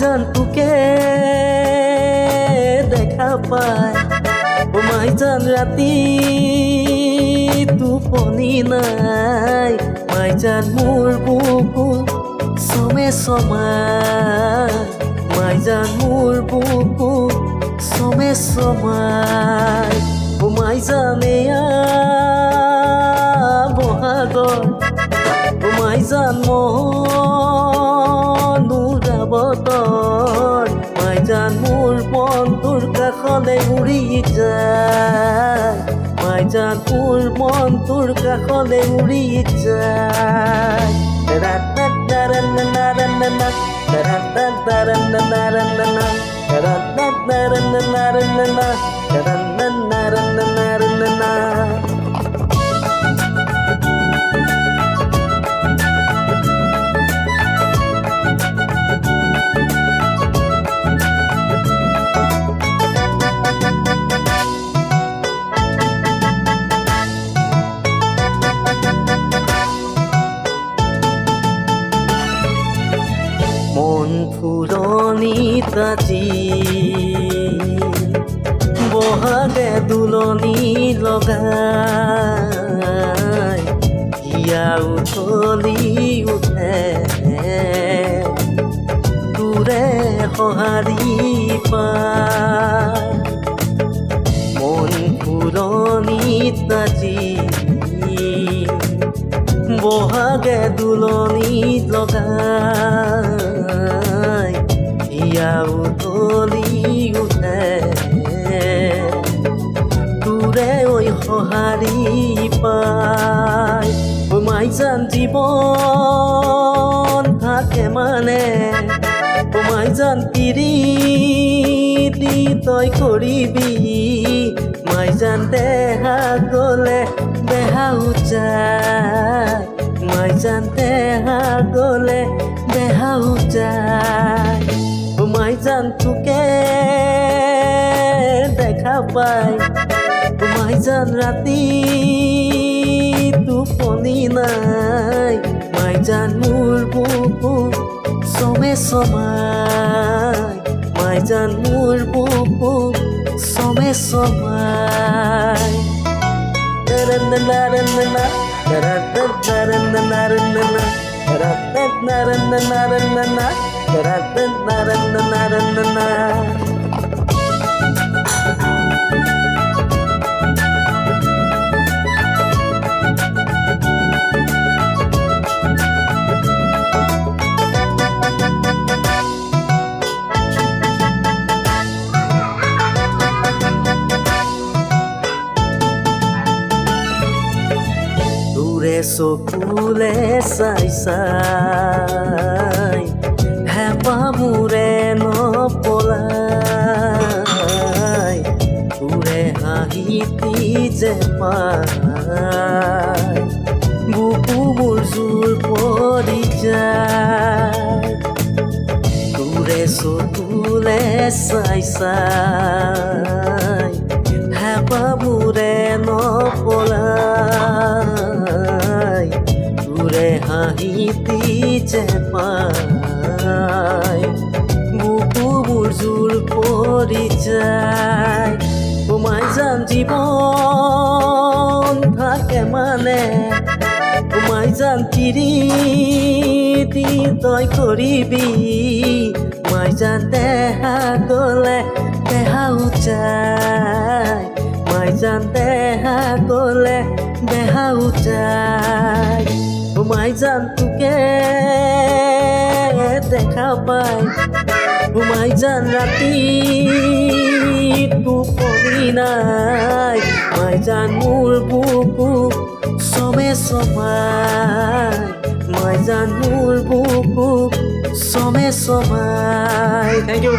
মাইজান তোকে দেখা পায় ও মাইজান ৰাতি টোপনি নাই মাইজান মোৰ বুকু সমে সমায় মাইজান মোৰ বুকু সমে সমায় ও মাইজান এয়া বহাগৰ ও মাইজান মনুৰা বতৰ মাইজান মোৰ মন তোৰ কাষলে উৰি যায় মাইজান মোৰ মন তোৰ কাষলে উৰি যায় মন ফুৰণিত আজি বহাগে দুলনি লগাই হিয়া উঠলি উঠে তোৰে সঁহাৰি পায় মন ফুৰণিত আজি বহাগে দুলনি লগাই হিয়া উঠলি উঠে তোৰে ঐ সঁহাৰি পায় ঐ মাইজান জীৱন থাকে মানে ঐ মাইজান পিৰিতি তই কৰিবি মাইজান দেহা গ'লে বেহাও যায় মাইজান দেহা গ'লে বেহাও যায় ও মাইজান তোকে দেখা পায় ও মাইজান ৰাতি টোপনি নাই মাইজান মোৰ বুকু সমে সমায় মাইজান মোৰ বুকু সমে সমায় চকুলে চাই চাই হেঁপাহ মোৰে নপলাই তোৰে হাঁহিতি যে পায় বুকু মোৰ জোৰ পৰি যায় তোৰে চকুলে চাই চাই হেঁপাহ মোৰে নপলাই তোৰে হাঁহিতি যে পায় বুকু মোৰ জোৰ পৰি যায় ও মাইজান জীৱন থাকে মানে ও মাইজান পিৰিতি তই কৰিবি মাইজান দেহা গ'লে বেহাও যায় মাইজান দেহা গ'লে বেহাও যায় ও মাইজান তোকে দেখা পায় ও মাইজান ৰাতি টোপনি নাই মাইজান মোৰ বুকু সমে সমায় মাইজান মোৰ বুকু সমে সমায়। Thank you.